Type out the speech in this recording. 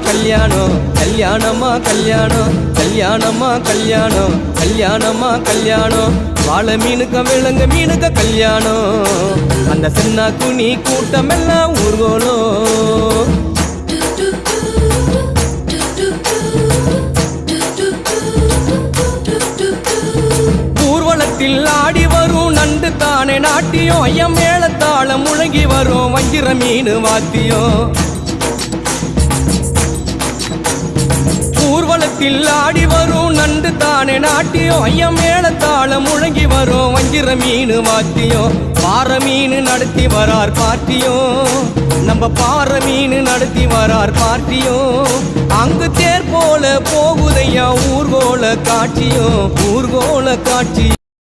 கல்யாணம் கல்யாணமா கல்யாணம் கல்யாணமா கல்யாணம் கல்யாணமா கல்யாணம் வாழை மீனுக்க விலங்கு மீனுக்க கல்யாணம் அந்த சின்ன குனி கூட்டம் எல்லாம் ஊர்வலம் ஊர்வலத்தில் ஆடி வரும் நண்டு தானே நாட்டியம் ஐயம் மேளத்தாளம் முழங்கி வரும் வஞ்சிர மீன் வாத்தியம் ஊர்வலத்தில் ஆடி வரும் நண்டு தானே நாட்டியம் ஐயம் மேளத்தாளம் முழங்கி வரும் வஞ்சிர மீன் வாத்தியம் பாறை மீன் நடத்தி வரார் பார்ட்டியும் நம்ம பாறை மீன் நடத்தி வரார் பார்ட்டியும் அங்கு தேர் போல போகுதையா ஊர்கோல காட்சியும் ஊர்கோல காட்சி